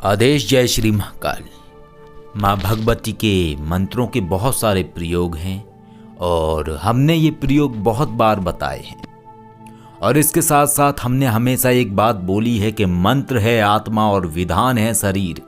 आदेश। जय श्री महाकाल। माँ भगवती के मंत्रों के बहुत सारे प्रयोग हैं और हमने ये प्रयोग बहुत बार बताए हैं। और इसके साथ साथ हमने हमेशा एक बात बोली है कि मंत्र है आत्मा और विधान है शरीर।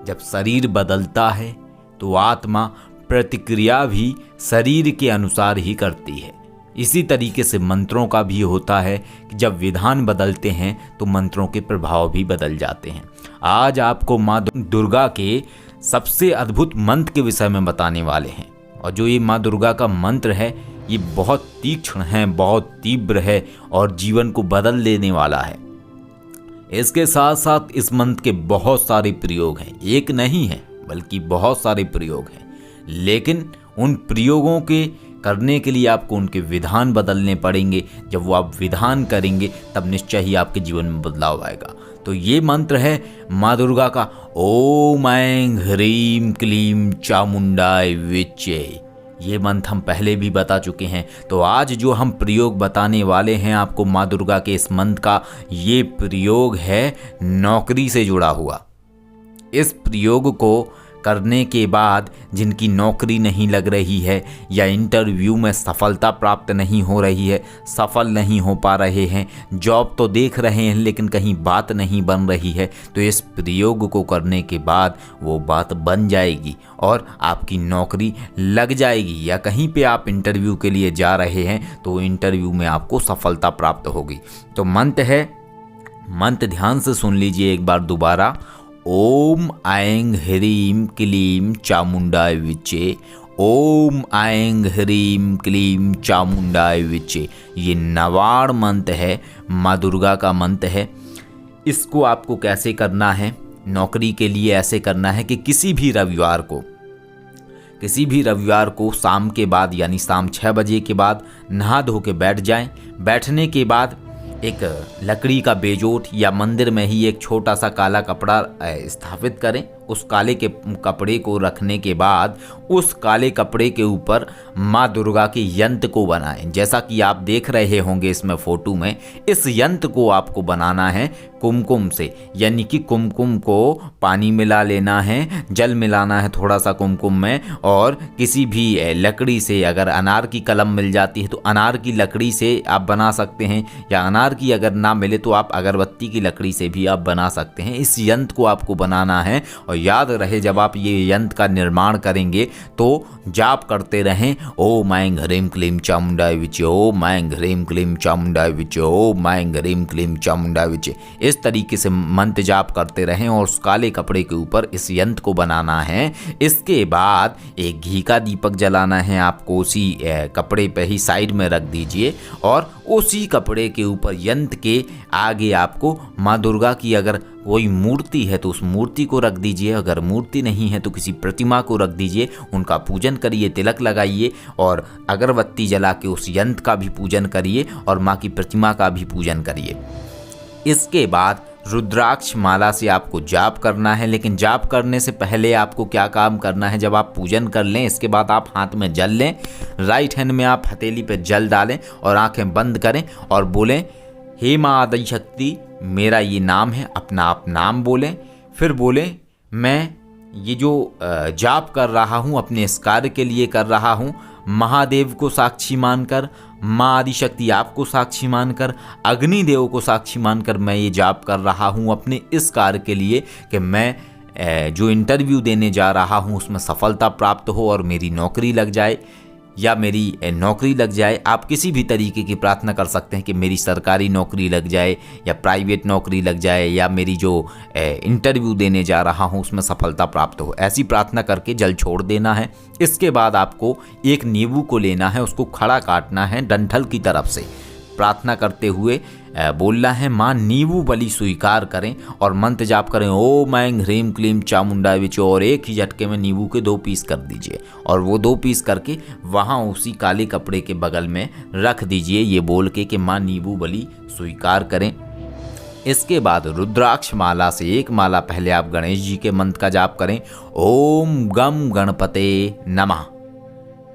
जब शरीर बदलता है तो आत्मा प्रतिक्रिया भी शरीर के अनुसार ही करती है। इसी तरीके से मंत्रों का भी होता है कि जब विधान बदलते हैं तो मंत्रों के प्रभाव भी बदल जाते हैं। आज आपको माँ दुर्गा के सबसे अद्भुत मंत्र के विषय में बताने वाले हैं। और जो ये माँ दुर्गा का मंत्र है ये बहुत तीक्ष्ण है, बहुत तीव्र है और जीवन को बदल देने वाला है। इसके साथ साथ इस मंत्र के बहुत सारे प्रयोग हैं, एक नहीं है बल्कि बहुत सारे प्रयोग हैं। लेकिन उन प्रयोगों के करने के लिए आपको उनके विधान बदलने पड़ेंगे। जब वो आप विधान करेंगे तब निश्चय ही आपके जीवन में बदलाव आएगा। तो ये मंत्र है माँ दुर्गा का ओम ऐं ह्रीं क्लीं चामुंडाय विच्चे। ये मंत्र हम पहले भी बता चुके हैं। तो आज जो हम प्रयोग बताने वाले हैं आपको माँ दुर्गा के इस मंत्र का, ये प्रयोग है नौकरी से जुड़ा हुआ। इस प्रयोग को करने के बाद जिनकी नौकरी नहीं लग रही है या इंटरव्यू में सफलता प्राप्त नहीं हो रही है, सफल नहीं हो पा रहे हैं, जॉब तो देख रहे हैं लेकिन कहीं बात नहीं बन रही है, तो इस प्रयोग को करने के बाद वो बात बन जाएगी और आपकी नौकरी लग जाएगी। या कहीं पे आप इंटरव्यू के लिए जा रहे हैं तो इंटरव्यू में आपको सफलता प्राप्त होगी। तो मंत्र है, मंत्र ध्यान से सुन लीजिए एक बार दोबारा। ओम ऐं ह्रीं क्लीं चामुंडाय विच्चे। ओम ऐं ह्रीं क्लीं चामुंडाय विच्चे। ये नवाड़ मंत्र है, माँ दुर्गा का मंत्र है। इसको आपको कैसे करना है? नौकरी के लिए ऐसे करना है कि किसी भी रविवार को शाम के बाद यानी शाम 6 बजे के बाद नहा धो के बैठ जाएं। बैठने के बाद एक लकड़ी का बेजोट या मंदिर में ही एक छोटा सा काला कपड़ा स्थापित करें। उस काले के कपड़े को रखने के बाद उस काले कपड़े के ऊपर माँ दुर्गा के यंत्र को बनाएं। जैसा कि आप देख रहे होंगे इसमें फोटो में, इस यंत्र को आपको बनाना है कुमकुम से, यानी कि कुमकुम को पानी मिला लेना है, जल मिलाना है थोड़ा सा कुमकुम में, और किसी भी लकड़ी से, अगर अनार की कलम मिल जाती है तो अनार की लकड़ी से आप बना सकते हैं, या अनार की अगर ना मिले तो आप अगरबत्ती की लकड़ी से भी आप बना सकते हैं। इस यंत्र को आपको बनाना है और याद रहे जब आप ये यंत्र का निर्माण करेंगे तो जाप करते रहें ओम ऐं ह्रीं क्लीं चामुंडाय विच्चे, ओम ऐं ह्रीं क्लीं चामुंडाय विच्चे, ओम ऐं ह्रीं क्लीं चामुंडाय विच्चे। इस तरीके से मंत्र जाप करते रहें और उस काले कपड़े के ऊपर इस यंत्र को बनाना है। इसके बाद एक घी का दीपक जलाना है आपको, उसी कपड़े पे ही साइड में रख दीजिए और उसी कपड़े के ऊपर यंत्र के आगे आपको माँ दुर्गा की अगर कोई मूर्ति है तो उस मूर्ति को रख दीजिए, अगर मूर्ति नहीं है तो किसी प्रतिमा को रख दीजिए, उनका पूजन करिए, तिलक लगाइए और अगरबत्ती जला के उस यंत्र का भी पूजन करिए और माँ की प्रतिमा का भी पूजन करिए। इसके बाद रुद्राक्ष माला से आपको जाप करना है। लेकिन जाप करने से पहले आपको क्या काम करना है, जब आप पूजन कर लें इसके बाद आप हाथ में जल लें, राइट हैंड में आप हथेली पे जल डालें और आंखें बंद करें और बोलें हे माँ आदि शक्ति, मेरा ये नाम है, अपना आप नाम बोलें। फिर बोलें मैं ये जो जाप कर रहा हूँ अपने इस कार्य के लिए कर रहा हूँ, महादेव को साक्षी मानकर, माँ आदिशक्ति आपको साक्षी मानकर, अग्निदेव को साक्षी मानकर मैं ये जाप कर रहा हूँ अपने इस कार्य के लिए कि मैं जो इंटरव्यू देने जा रहा हूँ उसमें सफलता प्राप्त हो और मेरी नौकरी लग जाए या मेरी नौकरी लग जाए। आप किसी भी तरीके की प्रार्थना कर सकते हैं कि मेरी सरकारी नौकरी लग जाए या प्राइवेट नौकरी लग जाए या मेरी जो इंटरव्यू देने जा रहा हूँ उसमें सफलता प्राप्त हो। ऐसी प्रार्थना करके जल छोड़ देना है। इसके बाद आपको एक नींबू को लेना है, उसको खड़ा काटना है डंठल की तरफ से, प्रार्थना करते हुए बोलना है माँ नींबू बलि स्वीकार करें और मंत्र जाप करें ओम ऐं ह्रीं क्लीं चामुंडाय विच्चे, और एक ही झटके में नींबू के 2 पीस कर दीजिए और वो 2 पीस करके वहाँ उसी काले कपड़े के बगल में रख दीजिए, ये बोल के कि माँ नींबू बलि स्वीकार करें। इसके बाद रुद्राक्ष माला से एक माला पहले आप गणेश जी के मंत्र का जाप करें ओम गम गणपते नमः।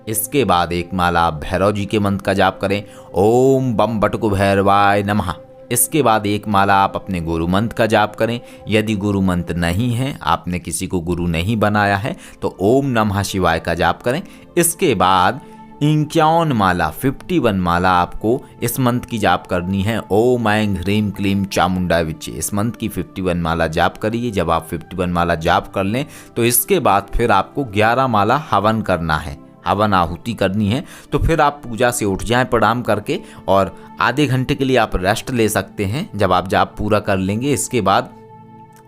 इसके बाद एक माला आप भैरव जी के मंत्र का जाप करें, ओम बम बटुक भैरवाय नमः। इसके बाद एक माला आप अपने गुरु मंत्र का जाप करें। यदि गुरु मंत्र नहीं है, आपने किसी को गुरु नहीं बनाया है, तो ओम नमः शिवाय का जाप करें। इसके बाद 51 माला 51 माला आपको इस मंत्र की जाप करनी है, ओम ऐं ह्रीं क्लीं चामुंडाय विच्चे। इस मंत्र की 51 माला जाप करिए। जब आप 51 माला जाप कर लें तो इसके बाद फिर आपको 11 माला हवन करना है, हवन आहुति करनी है। तो फिर आप पूजा से उठ जाएं प्रणाम करके, और आधे घंटे के लिए आप रेस्ट ले सकते हैं जब आप जाप पूरा कर लेंगे। इसके बाद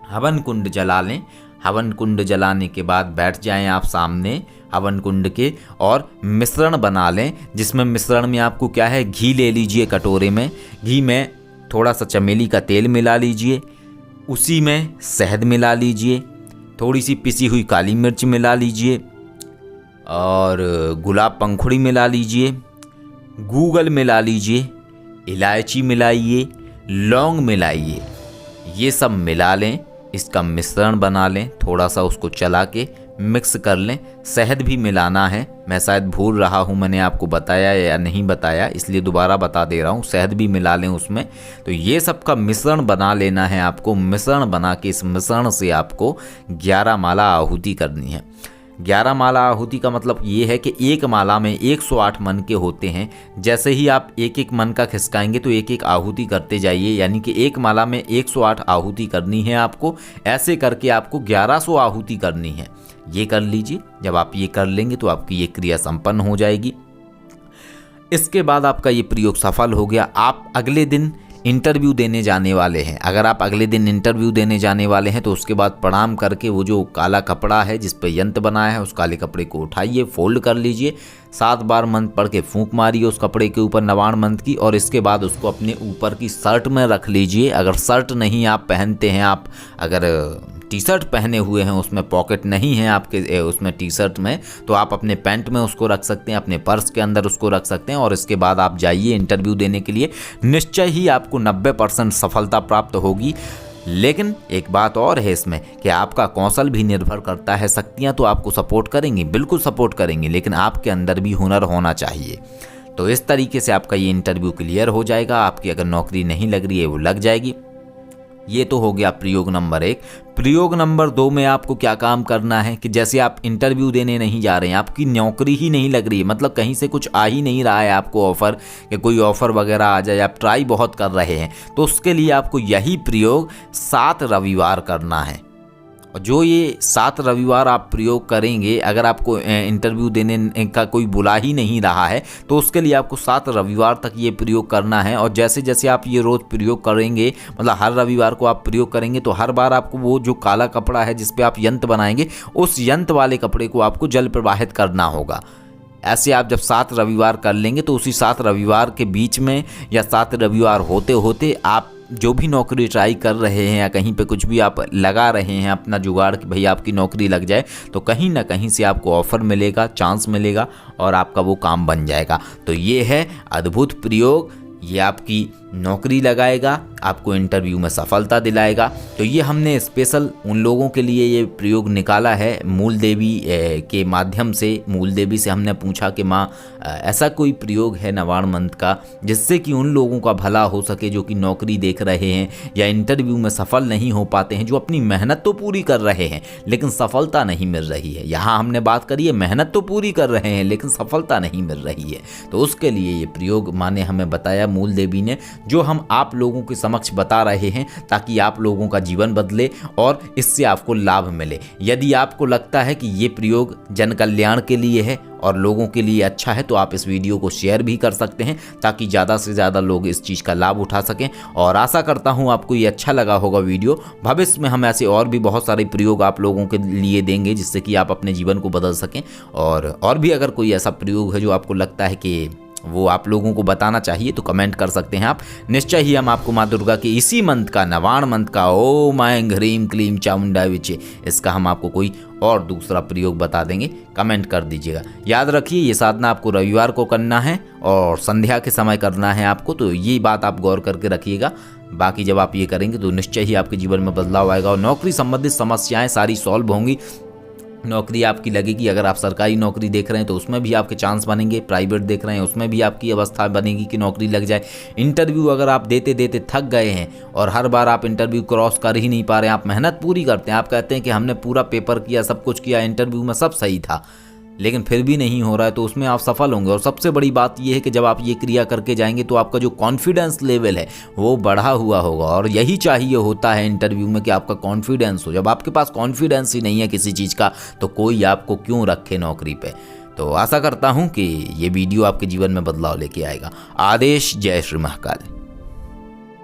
हवन कुंड जला लें। हवन कुंड जलाने के बाद बैठ जाएं आप सामने हवन कुंड के, और मिश्रण बना लें, जिसमें मिश्रण में आपको क्या है, घी ले लीजिए कटोरे में। घी में थोड़ा सा चमेली का तेल मिला लीजिए, उसी में शहद मिला लीजिए, थोड़ी सी पिसी हुई काली मिर्च मिला लीजिए, और गुलाब पंखुड़ी मिला लीजिए, गूगल मिला लीजिए, इलायची मिलाइए, लौंग मिलाइए। ये सब मिला लें, इसका मिश्रण बना लें, थोड़ा सा उसको चला के मिक्स कर लें। शहद भी मिलाना है, मैं शायद भूल रहा हूँ, मैंने आपको बताया या नहीं बताया, इसलिए दोबारा बता दे रहा हूँ। शहद भी मिला लें उसमें। तो ये सब का मिश्रण बना लेना है आपको। मिश्रण बना के इस मिश्रण से आपको 11 माला आहुति करनी है। 11 माला आहुति का मतलब ये है कि एक माला में 108 मन के होते हैं। जैसे ही आप एक एक मन का खिसकाएंगे तो एक एक आहुति करते जाइए, यानी कि एक माला में 108 आहुति करनी है आपको। ऐसे करके आपको 1100 आहुति करनी है। ये कर लीजिए। जब आप ये कर लेंगे तो आपकी ये क्रिया संपन्न हो जाएगी। इसके बाद आपका ये प्रयोग सफल हो गया। आप अगले दिन इंटरव्यू देने जाने वाले हैं। अगर आप अगले दिन इंटरव्यू देने जाने वाले हैं तो उसके बाद प्रणाम करके वो जो काला कपड़ा है जिस पे यंत्र बनाया है, उस काले कपड़े को उठाइए, फोल्ड कर लीजिए, 7 बार मंत्र पढ़ के फूंक मारिए उस कपड़े के ऊपर नवाण मंत्र की, और इसके बाद उसको अपने ऊपर की शर्ट में रख लीजिए। अगर शर्ट नहीं आप पहनते हैं, आप अगर टी शर्ट पहने हुए हैं, उसमें पॉकेट नहीं है आपके उसमें टी शर्ट में, तो आप अपने पैंट में उसको रख सकते हैं, अपने पर्स के अंदर उसको रख सकते हैं। और इसके बाद आप जाइए इंटरव्यू देने के लिए। निश्चय ही आपको 90% सफलता प्राप्त होगी। लेकिन एक बात और है इसमें कि आपका कौशल भी निर्भर करता है। शक्तियाँ तो आपको सपोर्ट करेंगी, बिल्कुल सपोर्ट करेंगी, लेकिन आपके अंदर भी हुनर होना चाहिए। तो इस तरीके से आपका ये इंटरव्यू क्लियर हो जाएगा। आपकी अगर नौकरी नहीं लग रही है वो लग जाएगी। ये तो हो गया प्रयोग नंबर 1। प्रयोग नंबर 2 में आपको क्या काम करना है कि जैसे आप इंटरव्यू देने नहीं जा रहे हैं, आपकी नौकरी ही नहीं लग रही है, मतलब कहीं से कुछ आ ही नहीं रहा है आपको ऑफ़र, कि कोई ऑफ़र वगैरह आ जाए, आप ट्राई बहुत कर रहे हैं, तो उसके लिए आपको यही प्रयोग 7 रविवार करना है। और जो ये 7 रविवार आप प्रयोग करेंगे, अगर आपको इंटरव्यू देने का कोई बुला ही नहीं रहा है तो उसके लिए आपको 7 रविवार तक ये प्रयोग करना है। और जैसे जैसे आप ये रोज़ प्रयोग करेंगे, मतलब हर रविवार को आप प्रयोग करेंगे, तो हर बार आपको वो जो काला कपड़ा है जिस पे आप यंत्र बनाएंगे, उस यंत्र वाले कपड़े को आपको जल प्रवाहित करना होगा। ऐसे आप जब 7 रविवार कर लेंगे तो उसी 7 रविवार के बीच में या 7 रविवार होते होते आप जो भी नौकरी ट्राई कर रहे हैं या कहीं पे कुछ भी आप लगा रहे हैं अपना जुगाड़ कि भाई आपकी नौकरी लग जाए, तो कहीं ना कहीं से आपको ऑफ़र मिलेगा, चांस मिलेगा और आपका वो काम बन जाएगा। तो ये है अद्भुत प्रयोग। ये आपकी नौकरी लगाएगा, आपको इंटरव्यू में सफलता दिलाएगा। तो ये हमने स्पेशल उन लोगों के लिए ये प्रयोग निकाला है मूल देवी के माध्यम से। मूल देवी से हमने पूछा कि माँ ऐसा कोई प्रयोग है नवाण मंत्र का जिससे कि उन लोगों का भला हो सके जो कि नौकरी देख रहे हैं या इंटरव्यू में सफल नहीं हो पाते हैं, जो अपनी मेहनत तो पूरी कर रहे हैं लेकिन सफलता नहीं मिल रही है। यहाँ हमने बात करी है मेहनत तो पूरी कर रहे हैं लेकिन सफलता नहीं मिल रही है। तो उसके लिए ये प्रयोग माँ ने हमें बताया, मूल देवी ने, जो हम आप लोगों के समक्ष बता रहे हैं ताकि आप लोगों का जीवन बदले और इससे आपको लाभ मिले। यदि आपको लगता है कि ये प्रयोग जन कल्याण के लिए है और लोगों के लिए अच्छा है तो आप इस वीडियो को शेयर भी कर सकते हैं ताकि ज़्यादा से ज़्यादा लोग इस चीज़ का लाभ उठा सकें। और आशा करता हूँ आपको ये अच्छा लगा होगा वीडियो। भविष्य में हम ऐसे और भी बहुत सारे प्रयोग आप लोगों के लिए देंगे जिससे कि आप अपने जीवन को बदल सकें। और भी अगर कोई ऐसा प्रयोग है जो आपको लगता है कि वो आप लोगों को बताना चाहिए तो कमेंट कर सकते हैं आप। निश्चय ही हम आपको माँ दुर्गा के इसी मंत्र का, नवाण मंत्र का, ओम ऐं ह्रीं क्लीं चामुंडाय विचे, इसका हम आपको कोई और दूसरा प्रयोग बता देंगे। कमेंट कर दीजिएगा। याद रखिए ये साधना आपको रविवार को करना है और संध्या के समय करना है आपको, तो ये बात आप गौर करके रखिएगा। बाकी जब आप ये करेंगे तो निश्चय ही आपके जीवन में बदलाव आएगा और नौकरी संबंधित समस्याएं सारी सॉल्व होंगी। नौकरी आपकी लगेगी। अगर आप सरकारी नौकरी देख रहे हैं तो उसमें भी आपके चांस बनेंगे, प्राइवेट देख रहे हैं उसमें भी आपकी अवस्था बनेगी कि नौकरी लग जाए। इंटरव्यू अगर आप देते देते थक गए हैं और हर बार आप इंटरव्यू क्रॉस कर ही नहीं पा रहे हैं, आप मेहनत पूरी करते हैं, आप कहते हैं कि हमने पूरा पेपर किया, सब कुछ किया, इंटरव्यू में सब सही था, लेकिन फिर भी नहीं हो रहा है, तो उसमें आप सफल होंगे। और सबसे बड़ी बात यह है कि जब आप ये क्रिया करके जाएंगे तो आपका जो कॉन्फिडेंस लेवल है वो बढ़ा हुआ होगा। और यही चाहिए होता है इंटरव्यू में कि आपका कॉन्फिडेंस हो। जब आपके पास कॉन्फिडेंस ही नहीं है किसी चीज़ का तो कोई आपको क्यों रखे नौकरी पे। तो आशा करता हूँ कि ये वीडियो आपके जीवन में बदलाव लेके आएगा। आदेश। जय श्री महाकाल।